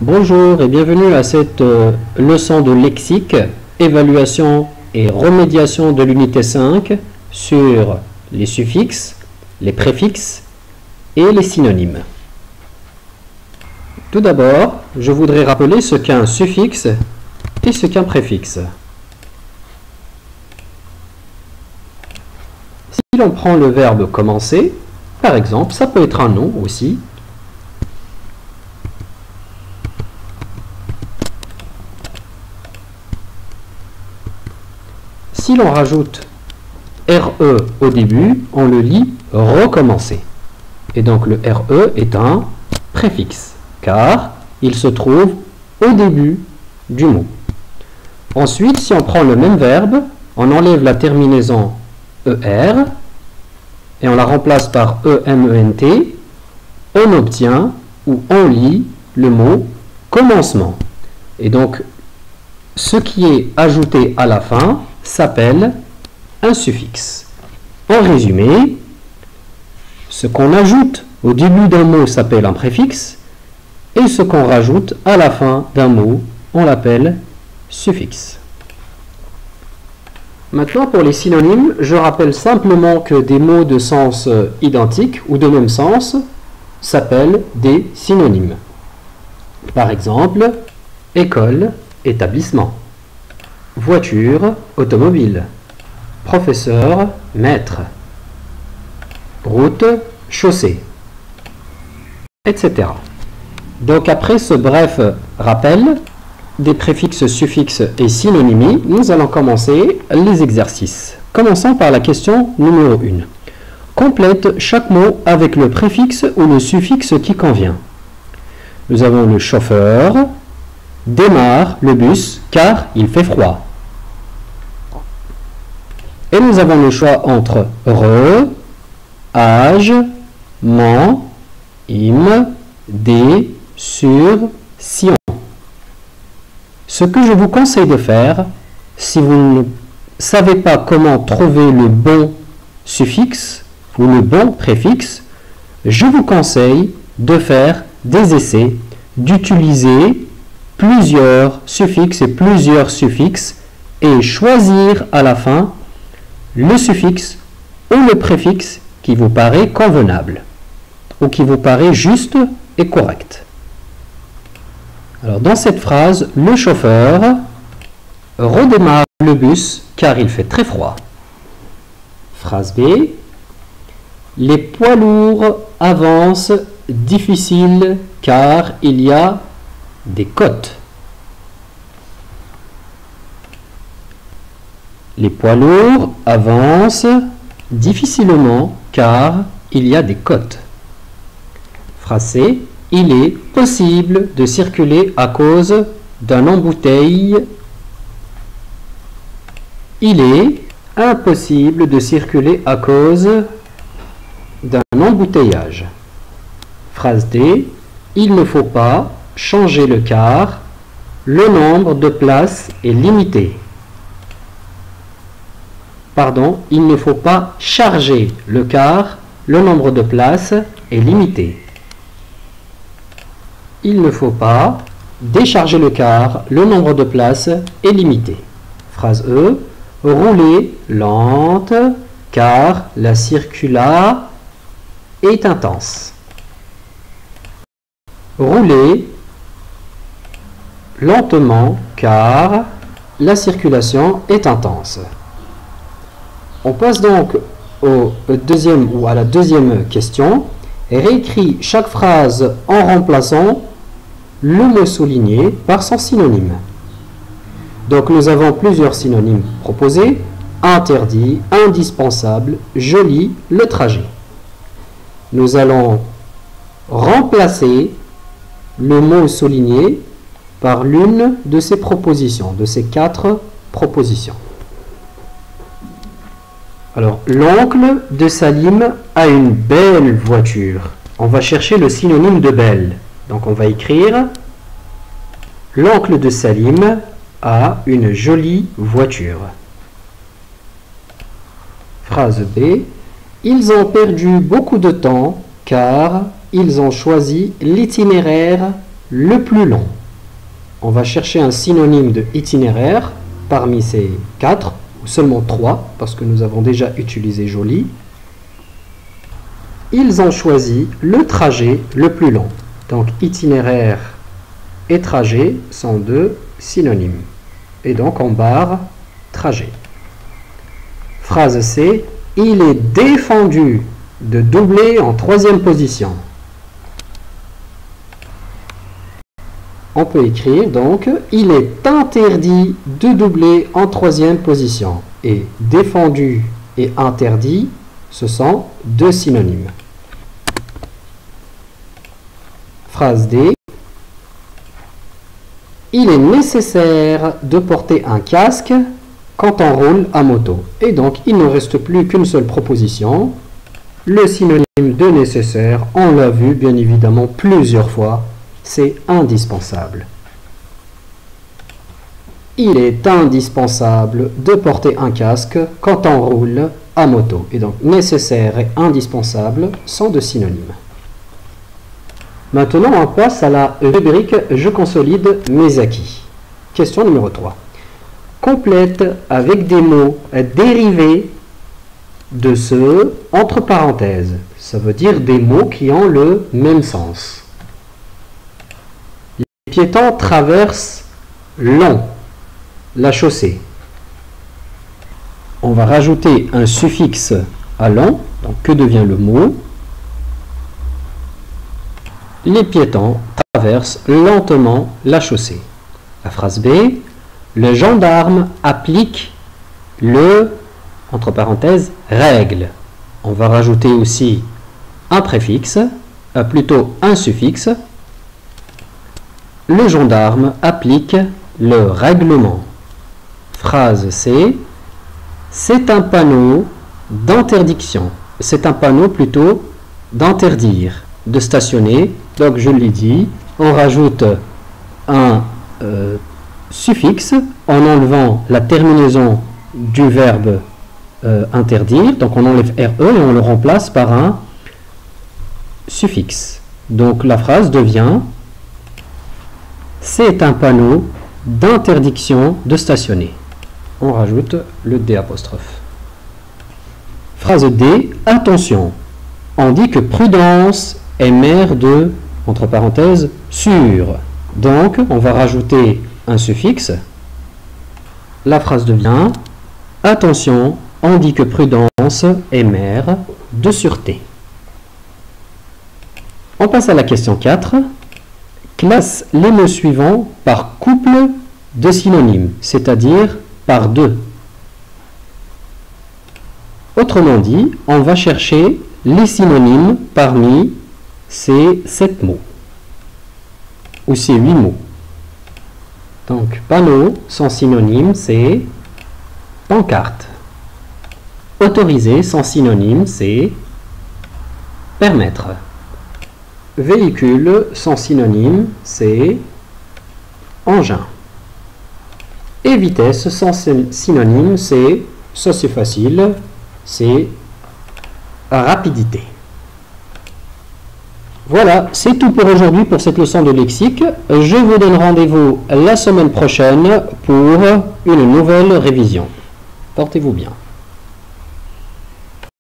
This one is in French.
Bonjour et bienvenue à cette leçon de lexique, évaluation et remédiation de l'unité 5 sur les suffixes, les préfixes et les synonymes. Tout d'abord, je voudrais rappeler ce qu'est un suffixe et ce qu'est un préfixe. Si l'on prend le verbe commencer, par exemple, ça peut être un nom aussi. Si l'on rajoute RE au début, on le lit recommencer. Et donc le RE est un préfixe, car il se trouve au début du mot. Ensuite, si on prend le même verbe, on enlève la terminaison ER et on la remplace par EMENT, on obtient ou on lit le mot commencement. Et donc, ce qui est ajouté à la fin s'appelle un suffixe. En résumé, ce qu'on ajoute au début d'un mot s'appelle un préfixe et ce qu'on rajoute à la fin d'un mot, on l'appelle suffixe. Maintenant, pour les synonymes, je rappelle simplement que des mots de sens identique ou de même sens s'appellent des synonymes. Par exemple, école, établissement. Voiture, automobile. Professeur, maître. Route, chaussée. Etc. Donc après ce bref rappel des préfixes, suffixes et synonymies, nous allons commencer les exercices. Commençons par la question numéro 1. Complète chaque mot avec le préfixe ou le suffixe qui convient. Nous avons le chauffeur, démarre le bus car il fait froid. Et nous avons le choix entre re, âge, ment, im, des, sur, sion. Ce que je vous conseille de faire, si vous ne savez pas comment trouver le bon suffixe ou le bon préfixe, je vous conseille de faire des essais, d'utiliser plusieurs suffixes et plusieurs suffixes et choisir à la fin le suffixe ou le préfixe qui vous paraît convenable ou qui vous paraît juste et correct. Alors dans cette phrase, le chauffeur redémarre le bus car il fait très froid. Phrase B. Les poids lourds avancent difficile car il y a des côtes. Les poids lourds avancent difficilement car il y a des côtes. Phrase C. Il est possible de circuler à cause d'un embouteil. Il est impossible de circuler à cause d'un embouteillage. Phrase D. Il ne faut pas changer le car. Le nombre de places est limité. Pardon, il ne faut pas charger le car. Le nombre de places est limité. Il ne faut pas décharger le car. Le nombre de places est limité. Phrase E. Rouler lente car la circulation est intense. Rouler lentement car la circulation est intense. On passe donc au deuxième ou à la deuxième question et réécrit chaque phrase en remplaçant le mot souligné par son synonyme. Donc nous avons plusieurs synonymes proposés: interdit, indispensable, joli, le trajet. Nous allons remplacer le mot souligné par l'une de ces propositions, de ces 4 propositions. Alors, l'oncle de Salim a une belle voiture. On va chercher le synonyme de belle. Donc, on va écrire l'oncle de Salim a une jolie voiture. Phrase B. Ils ont perdu beaucoup de temps car ils ont choisi l'itinéraire le plus long. On va chercher un synonyme de itinéraire parmi ces 4, ou seulement 3, parce que nous avons déjà utilisé joli. Ils ont choisi le trajet le plus long. Donc itinéraire et trajet sont 2 synonymes. Et donc en barre, trajet. Phrase C. Il est défendu de doubler en 3e position. On peut écrire donc, il est interdit de doubler en 3e position. Et défendu et interdit, ce sont 2 synonymes. Phrase D. Il est nécessaire de porter un casque quand on roule à moto. Et donc, il ne reste plus qu'une seule proposition. Le synonyme de nécessaire, on l'a vu bien évidemment plusieurs fois. C'est indispensable. Il est indispensable de porter un casque quand on roule à moto. Et donc, nécessaire et indispensable sont 2 synonymes. Maintenant, on passe à la rubrique « Je consolide mes acquis ». Question numéro 3. Complète avec des mots dérivés de ceux entre parenthèses. Ça veut dire des mots qui ont le même sens. Les piétons traversent long, la chaussée. On va rajouter un suffixe à long. Donc, que devient le mot? Les piétons traversent lentement la chaussée. La phrase B. Le gendarme applique le, entre parenthèses, règle. On va rajouter aussi un préfixe, plutôt un suffixe. Le gendarme applique le règlement. Phrase C. C'est un panneau d'interdiction. C'est un panneau plutôt d'interdire, de stationner. Donc je l'ai dit, on rajoute un suffixe en enlevant la terminaison du verbe interdire. Donc on enlève RE et on le remplace par un suffixe. Donc la phrase devient c'est un panneau d'interdiction de stationner. On rajoute le D'. Phrase D. Attention, on dit que prudence est mère de, entre parenthèses, sûr. Donc, on va rajouter un suffixe. La phrase devient attention, on dit que prudence est mère de sûreté. On passe à la question 4. Classe les mots suivants par couple de synonymes, c'est-à-dire par 2. Autrement dit, on va chercher les synonymes parmi ces 7 mots, ou ces 8 mots. Donc, panneau, son synonyme, c'est pancarte. Autorisé, son synonyme, c'est permettre. Véhicule, son synonyme, c'est engin. Et vitesse, son synonyme, c'est, ça c'est facile, c'est rapidité. Voilà, c'est tout pour aujourd'hui pour cette leçon de lexique. Je vous donne rendez-vous la semaine prochaine pour une nouvelle révision. Portez-vous bien.